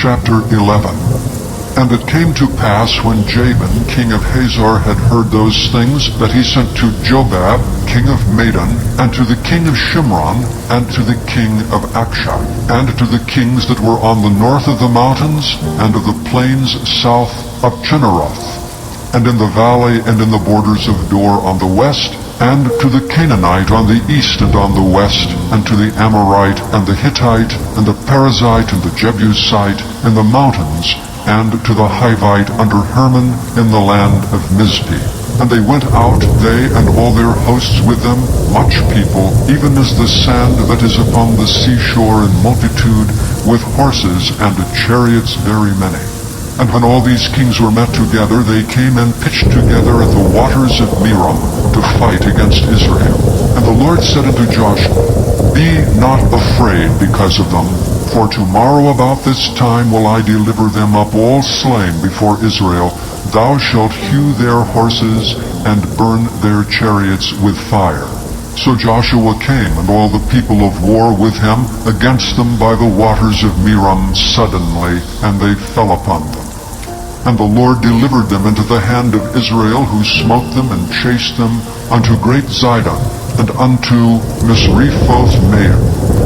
Chapter 11. And it came to pass, when Jabin, king of Hazor, had heard those things, that he sent to Jobab, king of Madon, and to the king of Shimron, and to the king of Akshah, and to the kings that were on the north of the mountains, and of the plains south of Chinneroth, and in the valley and in the borders of Dor on the west, and to the Canaanite on the east and on the west, and to the Amorite and the Hittite, and the Perizzite and the Jebusite in the mountains, and to the Hivite under Hermon in the land of Mizpeh. And they went out, they and all their hosts with them, much people, even as the sand that is upon the seashore in multitude, with horses and chariots very many. And when all these kings were met together, they came and pitched together at the waters of Merom to fight against Israel. And the Lord said unto Joshua, Be not afraid because of them, for tomorrow about this time will I deliver them up all slain before Israel. Thou shalt hew their horses and burn their chariots with fire. So Joshua came, and all the people of war with him, against them by the waters of Merom suddenly, and they fell upon them. And the Lord delivered them into the hand of Israel, who smote them and chased them unto great Zidon, and unto Misrephoth-Maim,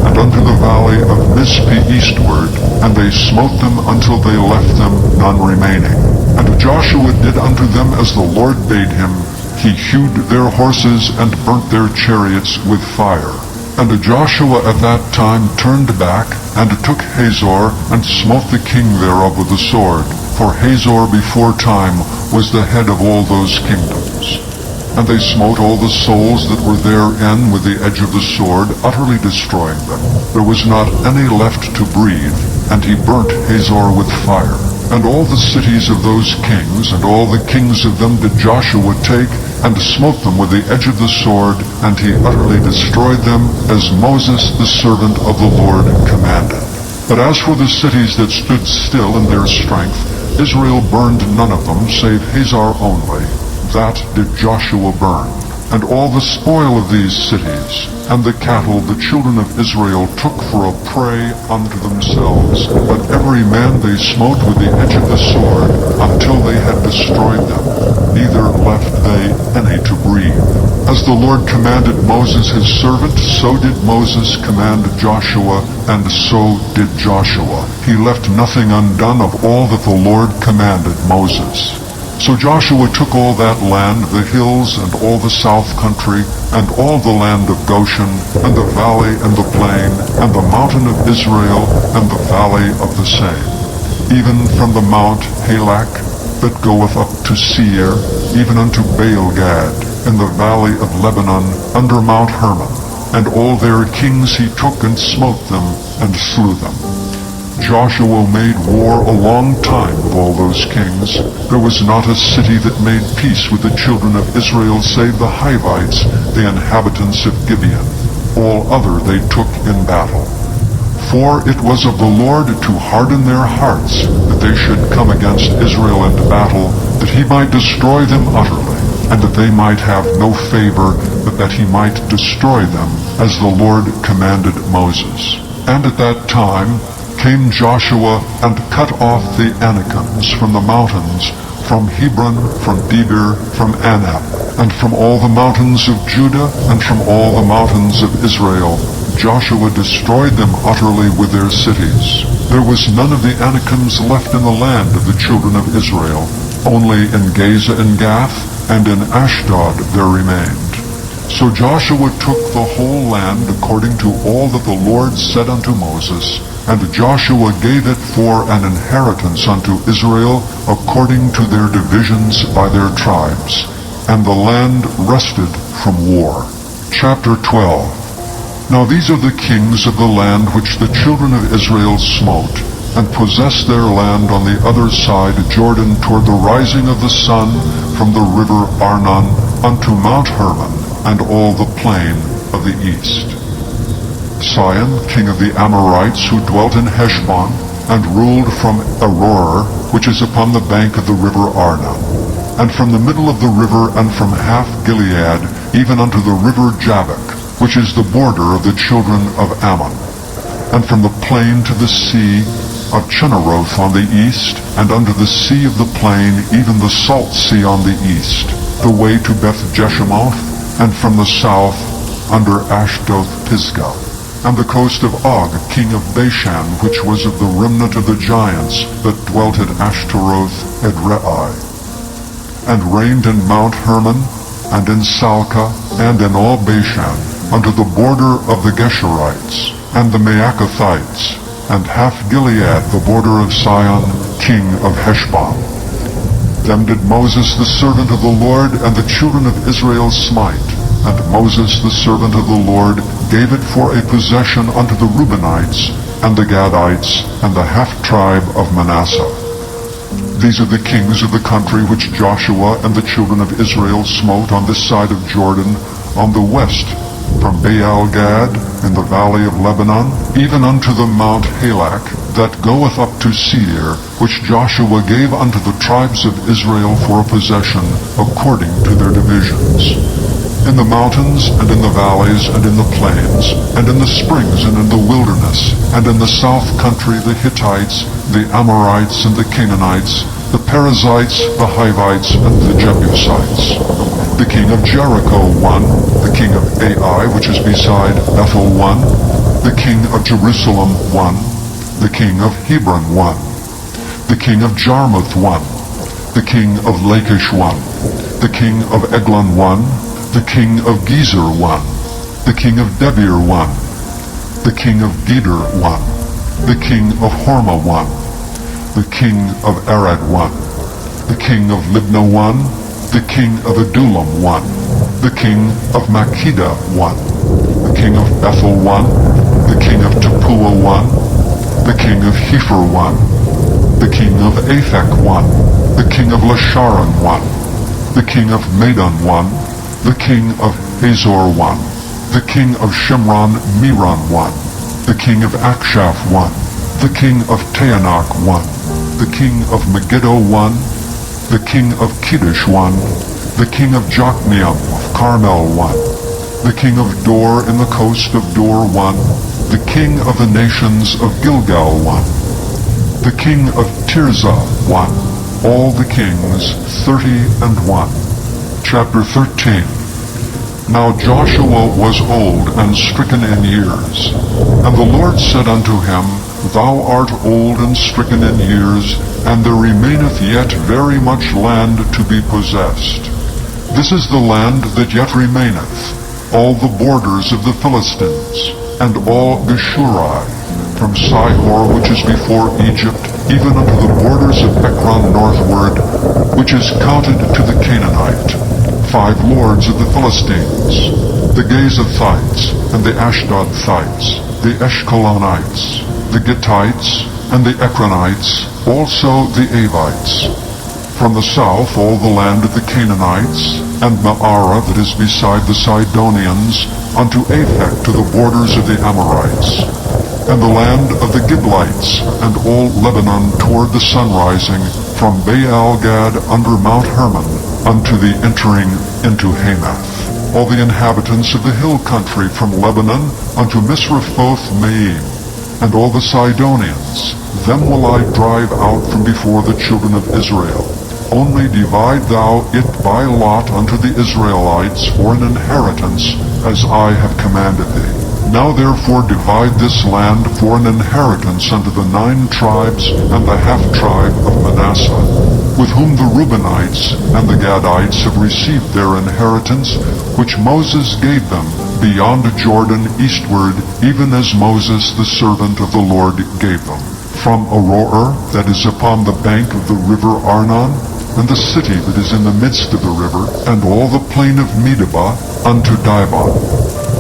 and unto the valley of Mizpeh eastward, and they smote them until they left them none remaining. And Joshua did unto them as the Lord bade him. He hewed their horses and burnt their chariots with fire. And Joshua at that time turned back, and took Hazor, and smote the king thereof with the sword. For Hazor before time was the head of all those kingdoms. And they smote all the souls that were therein with the edge of the sword, utterly destroying them. There was not any left to breathe, and he burnt Hazor with fire. And all the cities of those kings, and all the kings of them did Joshua take, and smote them with the edge of the sword, and he utterly destroyed them, as Moses the servant of the Lord commanded. But as for the cities that stood still in their strength, Israel burned none of them, save Hazor only. That did Joshua burn. And all the spoil of these cities, and the cattle the children of Israel took for a prey unto themselves. But every man they smote with the edge of the sword, until they had destroyed them, neither left they any to breathe. As the Lord commanded Moses his servant, so did Moses command Joshua, and so did Joshua. He left nothing undone of all that the Lord commanded Moses. So Joshua took all that land, the hills, and all the south country, and all the land of Goshen, and the valley and the plain, and the mountain of Israel, and the valley of the same, even from the mount Halak, that goeth up to Seir, even unto Baal-gad, in the valley of Lebanon, under Mount Hermon. And all their kings he took, and smote them, and slew them. Joshua made war a long time with all those kings. There was not a city that made peace with the children of Israel, save the Hivites, the inhabitants of Gibeon. All other they took in battle. For it was of the Lord to harden their hearts, that they should come against Israel in battle, that he might destroy them utterly, and that they might have no favor, but that he might destroy them, as the Lord commanded Moses. And at that time came Joshua, and cut off the Anakims from the mountains, from Hebron, from Debir, from Anab, and from all the mountains of Judah, and from all the mountains of Israel. Joshua destroyed them utterly with their cities. There was none of the Anakims left in the land of the children of Israel. Only in Gaza and Gath, and in Ashdod there remained. So Joshua took the whole land according to all that the Lord said unto Moses, and Joshua gave it for an inheritance unto Israel according to their divisions by their tribes. And the land rested from war. Chapter 12. Now these are the kings of the land which the children of Israel smote, and possessed their land on the other side Jordan toward the rising of the sun from the river Arnon unto Mount Hermon, and all the plain of the east. Sihon, king of the Amorites, who dwelt in Heshbon, and ruled from Aroer, which is upon the bank of the river Arnon, and from the middle of the river, and from half Gilead, even unto the river Jabbok, which is the border of the children of Ammon, and from the plain to the sea, of Chinneroth on the east, and unto the sea of the plain, even the salt sea on the east, the way to Beth-Jeshimoth, and from the south under Ashdoth-Pisgah, and the coast of Og, king of Bashan, which was of the remnant of the giants that dwelt at Ashtaroth Edrei, and reigned in Mount Hermon, and in Salcah, and in all Bashan, unto the border of the Geshurites, and the Maacathites, and half Gilead, the border of Sihon, king of Heshbon. Them did Moses the servant of the Lord and the children of Israel smite, and Moses the servant of the Lord gave it for a possession unto the Reubenites, and the Gadites, and the half-tribe of Manasseh. These are the kings of the country which Joshua and the children of Israel smote on this side of Jordan, on the west, from Baal-Gad in the valley of Lebanon, even unto the Mount Halak, that goeth up to Seir, which Joshua gave unto the tribes of Israel for a possession, according to their divisions. In the mountains, and in the valleys, and in the plains, and in the springs, and in the wilderness, and in the south country the Hittites, the Amorites, and the Canaanites, the Perizzites, the Hivites, and the Jebusites. The king of Jericho won, the king of Ai, which is beside Bethel won, the king of Jerusalem won, the king of Hebron won, the king of Jarmuth won, the king of Lachish won, the king of Eglon won, the king of Gezer won, the king of Debir won, the king of Geder won, the king of Hormah won, the king of Arad won, the king of Libnah won, the king of Adullam won, the king of Makkedah won, the king of Bethel won, the king of Tappuah won, the king of Hepher won, the king of Aphek won, the king of Lasharon won, the king of Madon won, the king of Hazor won, the king of Shimron Meron won, the king of Akshaph won, the king of Taanach won, the king of Megiddo won, the king of Kedesh won, the king of Jokneam of Carmel won, the king of Dor in the coast of Dor won, the king of the nations of Gilgal won, the king of Tirzah won, all the kings 31. Chapter 13. Now Joshua was old and stricken in years, and the Lord said unto him, Thou art old and stricken in years, and there remaineth yet very much land to be possessed. This is the land that yet remaineth, all the borders of the Philistines, and all Geshurai, from Sihor which is before Egypt, even unto the borders of Ekron northward, which is counted to the Canaanite, 5 lords of the Philistines, the Gezathites, and the Ashdodthites, the Eshkolonites, the Gittites, and the Ekronites, also the Avites. From the south all the land of the Canaanites, and Maarah that is beside the Sidonians, unto Aphek to the borders of the Amorites, and the land of the Giblites, and all Lebanon toward the sunrising, from Baal-Gad under Mount Hermon, unto the entering into Hamath. All the inhabitants of the hill country from Lebanon unto Misrephoth-Maim, and all the Sidonians, them will I drive out from before the children of Israel. Only divide thou it by lot unto the Israelites for an inheritance, as I have commanded thee. Now therefore divide this land for an inheritance unto the 9 tribes and the half-tribe of Manasseh, with whom the Reubenites and the Gadites have received their inheritance, which Moses gave them beyond Jordan eastward, even as Moses the servant of the Lord gave them. From Aroer, that is upon the bank of the river Arnon, and the city that is in the midst of the river, and all the plain of Medeba, unto Dibon,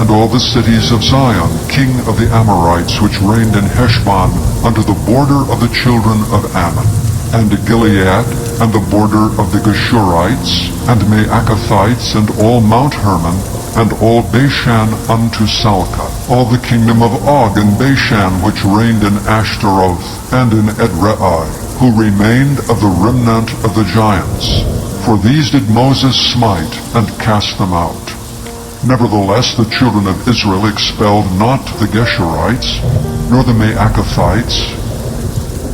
and all the cities of Zion, king of the Amorites, which reigned in Heshbon, unto the border of the children of Ammon, and Gilead, and the border of the Geshurites, and Maacathites, and all Mount Hermon, and all Bashan unto Salcah, all the kingdom of Og and Bashan, which reigned in Ashtaroth, and in Edrei, who remained of the remnant of the giants. For these did Moses smite, and cast them out. Nevertheless the children of Israel expelled not the Geshurites, nor the Maacathites,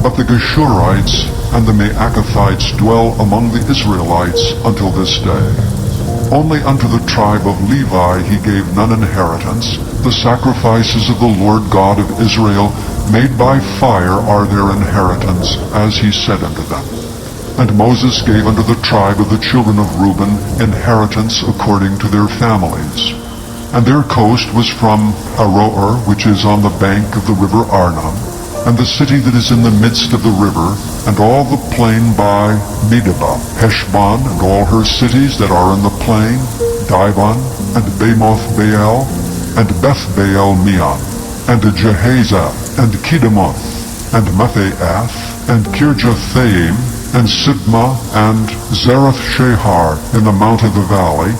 But the Geshurites and the Maacathites dwell among the Israelites until this day. Only unto the tribe of Levi he gave none inheritance. The sacrifices of the Lord God of Israel made by fire are their inheritance, as he said unto them. And Moses gave unto the tribe of the children of Reuben inheritance according to their families. And their coast was from Aroer, which is on the bank of the river Arnon, and the city that is in the midst of the river, and all the plain by Medeba, Heshbon, and all her cities that are in the plain, Dibon, and Bamoth Baal, and Beth Baal Meon, and Jehaza, and Kedemoth, and Mephaath, and Kirjathaim, and Sibmah, and Zareth Shahar in the mount of the valley,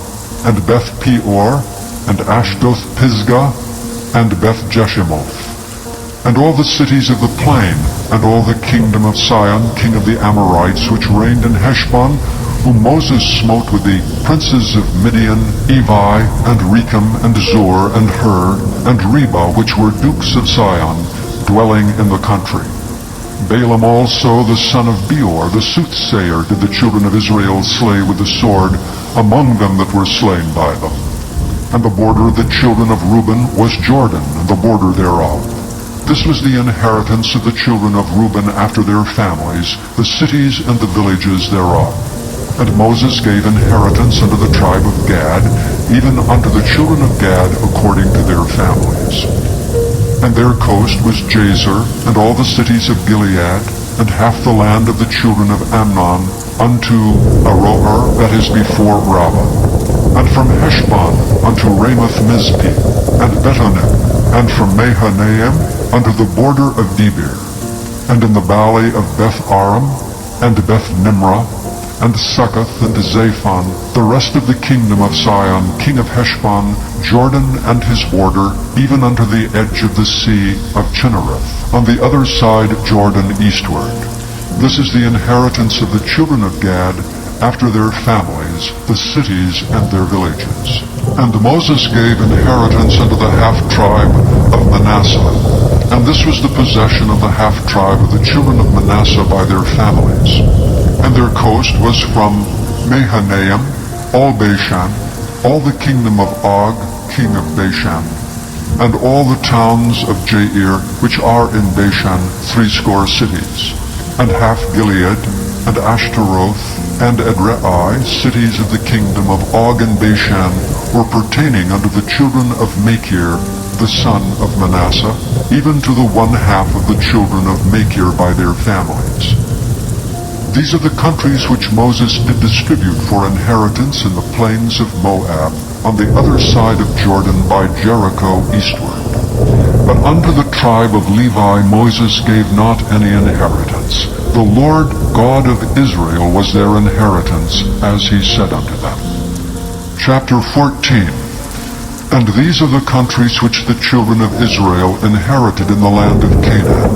and Beth Peor, and Ashdoth Pisgah, and Beth Jeshimoth, and all the cities of the plain, and all the kingdom of Sihon, king of the Amorites, which reigned in Heshbon, whom Moses smote with the princes of Midian, Evi, and Rechem, and Zur, and Hur, and Reba, which were dukes of Sihon, dwelling in the country. Balaam also, the son of Beor, the soothsayer, did the children of Israel slay with the sword among them that were slain by them. And the border of the children of Reuben was Jordan, and the border thereof. This was the inheritance of the children of Reuben after their families, the cities and the villages thereof. And Moses gave inheritance unto the tribe of Gad, even unto the children of Gad according to their families. And their coast was Jazer, and all the cities of Gilead, and half the land of the children of Amnon, unto Aroer, that is before Rabbah. And from Heshbon unto Ramoth Mizpeh, and Betonim, and from Mahanaim unto the border of Debir, and in the valley of Beth Aram, and Beth Nimrah, and Succoth, and Zaphon, the rest of the kingdom of Sihon, king of Heshbon, Jordan and his border, even unto the edge of the sea of Chinnereth, on the other side Jordan eastward. This is the inheritance of the children of Gad, after their families, the cities and their villages. And Moses gave inheritance unto the half-tribe of Manasseh, and this was the possession of the half-tribe of the children of Manasseh by their families. And their coast was from Mahanaim, all Bashan, all the kingdom of Og, king of Bashan, and all the towns of Jair, which are in Bashan, 80 cities, and half Gilead, and Ashtaroth, and Edrei, cities of the kingdom of Og and Bashan, were pertaining unto the children of Machir, the son of Manasseh, even to the 1/2 of the children of Machir by their families. These are the countries which Moses did distribute for inheritance in the plains of Moab, on the other side of Jordan by Jericho eastward. But unto the tribe of Levi Moses gave not any inheritance. The Lord God of Israel was their inheritance, as he said unto them. Chapter 14. And these are the countries which the children of Israel inherited in the land of Canaan,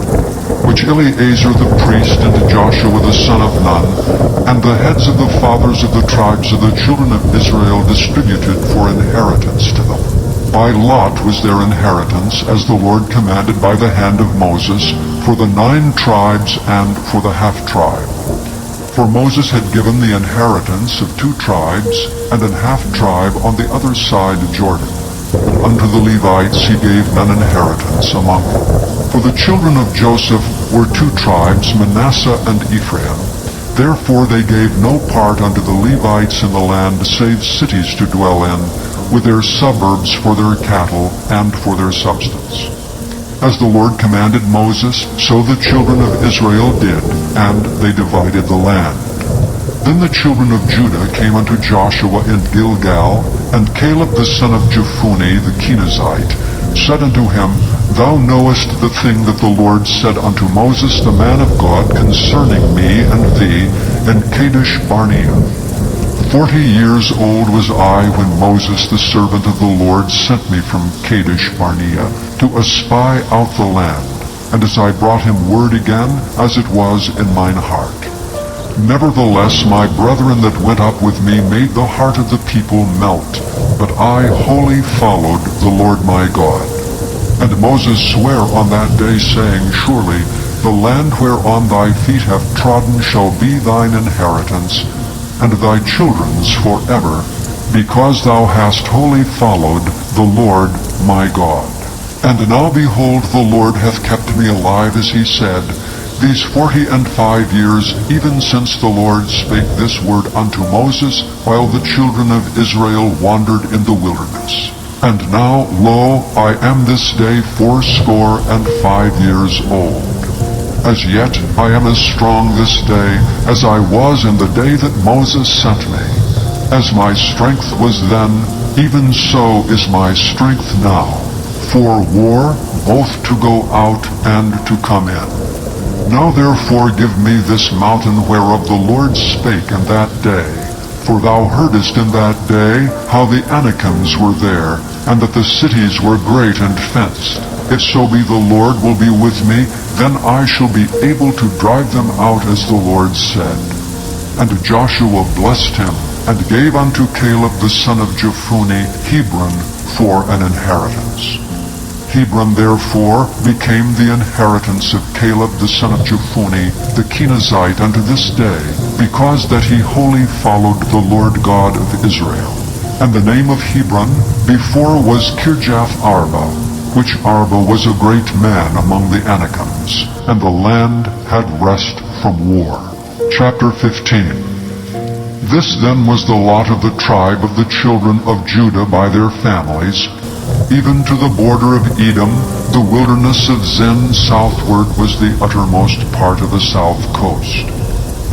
which Eleazar the priest and Joshua the son of Nun, and the heads of the fathers of the tribes of the children of Israel distributed for inheritance to them. By lot was their inheritance, as the Lord commanded by the hand of Moses, for the 9 tribes and for the half-tribe. For Moses had given the inheritance of 2 tribes and an half-tribe on the other side of Jordan. And unto the Levites he gave none inheritance among them. For the children of Joseph were 2 tribes, Manasseh and Ephraim. Therefore they gave no part unto the Levites in the land, save cities to dwell in, with their suburbs for their cattle and for their substance. As the Lord commanded Moses, so the children of Israel did, and they divided the land. Then the children of Judah came unto Joshua in Gilgal, and Caleb the son of Jephunneh the Kenizzite said unto him, Thou knowest the thing that the Lord said unto Moses the man of God concerning me and thee in Kadesh Barnea. 40 years old was I when Moses the servant of the Lord sent me from Kadesh Barnea to espy out the land, and as I brought him word again, as it was in mine heart. Nevertheless, my brethren that went up with me made the heart of the people melt, but I wholly followed the Lord my God. And Moses sware on that day, saying, Surely The land whereon thy feet have trodden shall be thine inheritance, and thy children's forever, because thou hast wholly followed the Lord my God. And now behold, the Lord hath kept me alive, as he said, these 45 years, even since the Lord spake this word unto Moses, while the children of Israel wandered in the wilderness. And now, lo, I am this day 85 years old. As yet I am as strong this day as I was in the day that Moses sent me. As my strength was then, even so is my strength now, for war, both to go out and to come in. Now therefore give me this mountain whereof the Lord spake in that day. For thou heardest in that day how the Anakims were there, and that the cities were great and fenced. If so be the Lord will be with me, then I shall be able to drive them out as the Lord said. And Joshua blessed him, and gave unto Caleb the son of Jephunneh Hebron for an inheritance. Hebron therefore became the inheritance of Caleb the son of Jephunneh the Kenizzite unto this day, because that he wholly followed the Lord God of Israel. And the name of Hebron before was Kirjath-arba, which Arba was a great man among the Anakims, and the land had rest from war. Chapter 15. This then was the lot of the tribe of the children of Judah by their families, even to the border of Edom. The wilderness of Zin southward was the uttermost part of the south coast.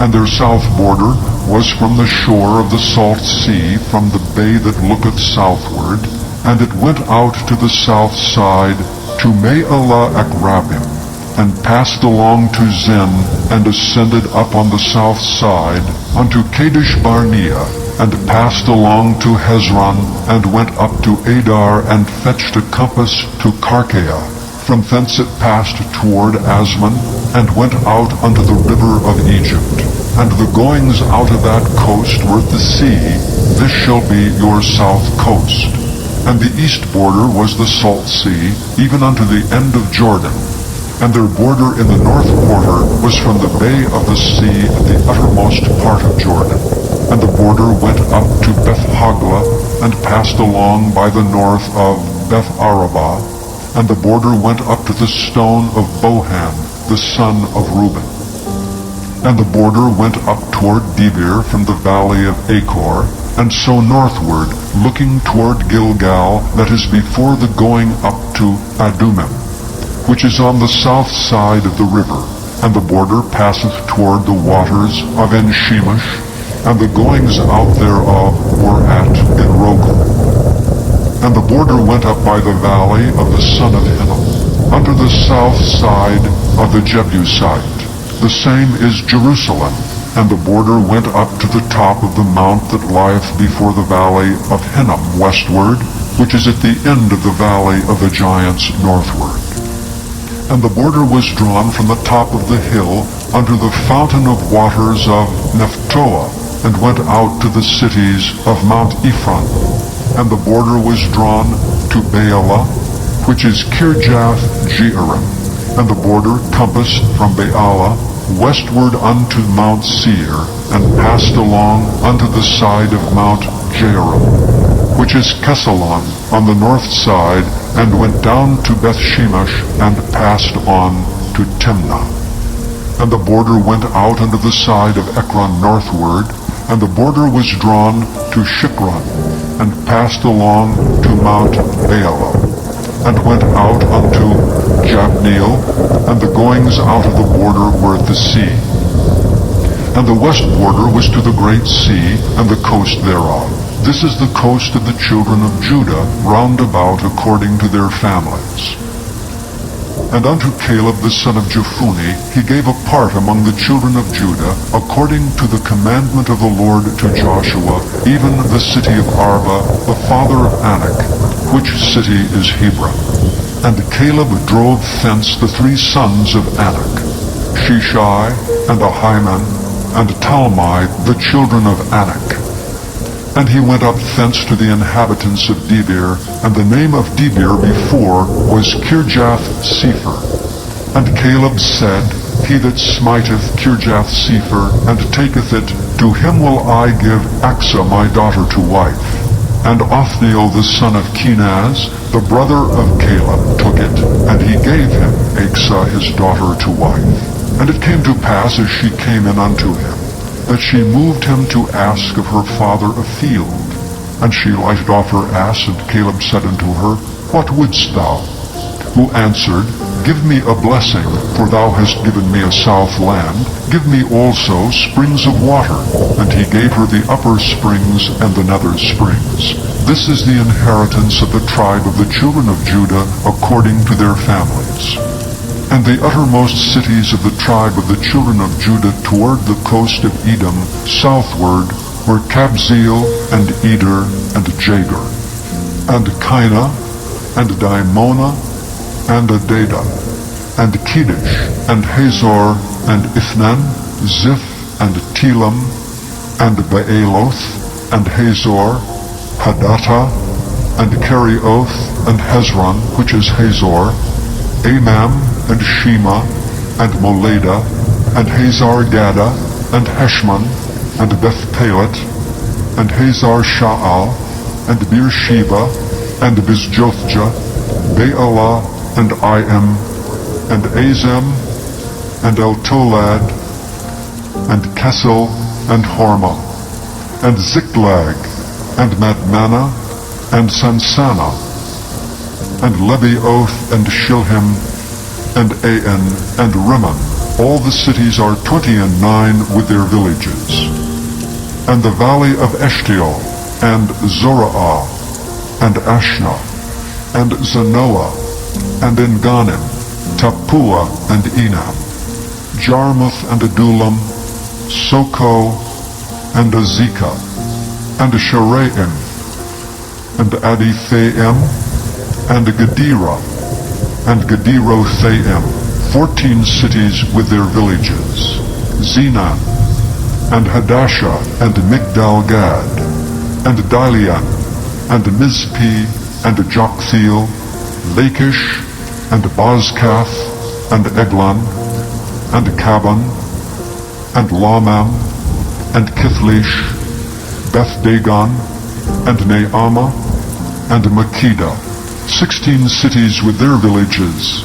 And their south border was from the shore of the salt sea, from the bay that looketh southward, and it went out to the south side, to Maalah Akrabim, and passed along to Zin, and ascended up on the south side, unto Kadesh Barnea, and passed along to Hezron, and went up to Adar, and fetched a compass to Karkea. From thence it passed toward Asmon, and went out unto the river of Egypt. And the goings out of that coast were at the sea. This shall be your south coast. And the east border was the salt sea, even unto the end of Jordan. And their border in the north quarter was from the bay of the sea at the uttermost part of Jordan. And the border went up to Beth-hoglah, and passed along by the north of Beth-arabah. And the border went up to the stone of Bohan, the son of Reuben. And the border went up toward Debir from the valley of Achor, and so northward, looking toward Gilgal, that is before the going up to Adumim, which is on the south side of the river. And the border passeth toward the waters of En-shemesh, and the goings out thereof were at En-rogel. And the border went up by the valley of the son of Hinnom, unto the south side of the Jebusite. The same is Jerusalem. And the border went up to the top of the mount that lieth before the valley of Hinnom westward, which is at the end of the valley of the giants northward. And the border was drawn from the top of the hill unto the fountain of waters of Nephtoah, and went out to the cities of Mount Ephron. And the border was drawn to Baalah, which is Kirjath-jearim. And the border compassed from Baalah westward unto Mount Seir, and passed along unto the side of Mount Jearim, which is Kesalon on the north side, and went down to Beth-shemesh, and passed on to Timnah. And the border went out unto the side of Ekron northward, and the border was drawn to Shikron, and passed along to Mount Baalah, and went out unto Jabneel, and the goings out of the border were at the sea. And the west border was to the great sea, and the coast thereof. This is the coast of the children of Judah, round about according to their families. And unto Caleb the son of Jephunneh he gave a part among the children of Judah, according to the commandment of the Lord to Joshua, even the city of Arba, the father of Anak, which city is Hebron. And Caleb drove thence the 3 sons of Anak, Sheshai, and Ahiman, and Talmai, the children of Anak. And he went up thence to the inhabitants of Debir, and the name of Debir before was Kirjath-sepher. And Caleb said, he that smiteth Kirjath-Sepher, and taketh it, to him will I give Achsah my daughter to wife. And Othniel the son of Kenaz, the brother of Caleb, took it, and he gave him Achsah his daughter to wife. And it came to pass, as she came in unto him, that she moved him to ask of her father a field. And she lighted off her ass, and Caleb said unto her, What wouldst thou? Who answered, Give me a blessing, for thou hast given me a south land. Give me also springs of water. And he gave her the upper springs and the nether springs. This is the inheritance of the tribe of the children of Judah according to their families. And the uttermost cities of the tribe of the children of Judah toward the coast of Edom, southward, were Kabzeel, and Eder, and Jagur, and Kinah, and Dimona, and Adada, and Kedesh, and Hazor, and Ithnan, Ziph, and Telam, and Baaloth, and Hazor, Hadattah, and Kerioth, and Hezron, which is Hazor, Amam, and Shema, and Molada, and Hazar-Gada, and Heshmon, and Beth-Pelet, and Hazar-Sha'al, and Beersheba, and Bizjothjah, Baalah, and Iam, and Azem, and Eltolad, and Kessel, and Hormah, and Ziklag, and Madmannah, and Sansannah, and Lebioth, and Shilhim, and Ain, and Rimmon. All the cities are 29 with their villages. And the valley of Eshtaol, and Zorah, and Ashna, and Zanoah, and Enganim, Tappuah, and Enam, Jarmuth, and Adullam, Soko, and Azekah, and Sharaim, and Adithaim, and Gedera, and Gederothaim, 14 cities with their villages, Zenan, and Hadashah, and Migdal-Gad, and Dilean, and Mizpeh, and Joktheel, Lachish, and Bozkath, and Eglon, and Caban, and Lamam, and Kithlish, Beth-Dagon, and Naamah, and Makkedah, 16 cities with their villages,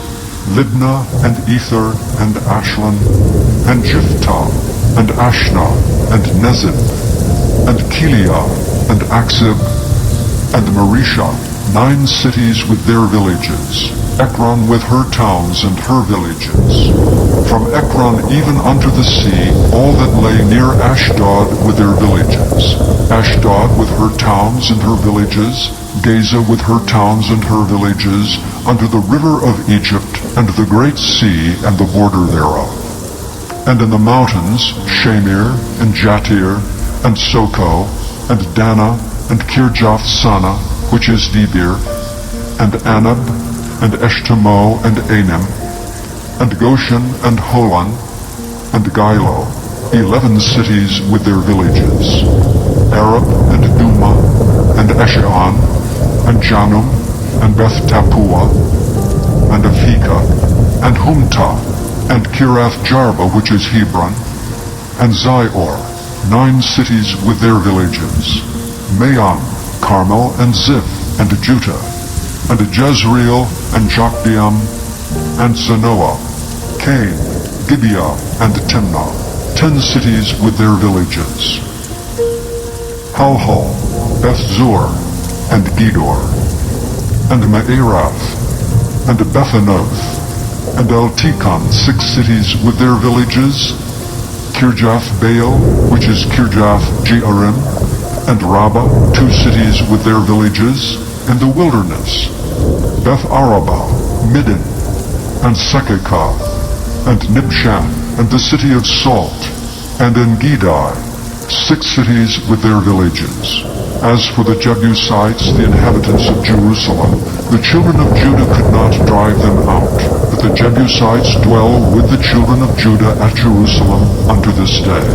Libnah, and Ether, and Ashlan, and Jiphthah, and Ashna, and Nezib, and Kiliah, and Aksib, and Marisha, 9 cities with their villages, Ekron with her towns and her villages. From Ekron even unto the sea, all that lay near Ashdod with their villages, Ashdod with her towns and her villages, Gaza with her towns and her villages, unto the river of Egypt, and the great sea, and the border thereof. And in the mountains, Shamir, and Jatir, and Soko, and Dana, and Kirjath-Sana, which is Debir, and Anab, and Eshtemoh, and Anim, and Goshen, and Holon, and Gilo, 11 cities with their villages, Arab, and Duma, and Esheon, and Janum, and Beth-Tappuah, and Aphekah, and Humtah, and Kirath-Jarba, which is Hebron, and Zior, 9 cities with their villages, Maon, Carmel, and Ziph, and Juttah, and Jezreel, and Jokdeam, and Zanoah, Cain, Gibeah, and Timnah, 10 cities with their villages, Halhal, Beth-Zur, and Gedor, and Maarath, and Bethanoth, and Eltekon, 6 cities with their villages, Kirjath-Baal, which is Kirjath-Jearim, and Rabbah, 2 cities with their villages, in the wilderness, Beth-Arabah, Middin, and Sekekah, and Nibshan, and the city of Salt, and En-Gedi, 6 cities with their villages. As for the Jebusites, the inhabitants of Jerusalem, the children of Judah could not drive them out, but the Jebusites dwell with the children of Judah at Jerusalem unto this day.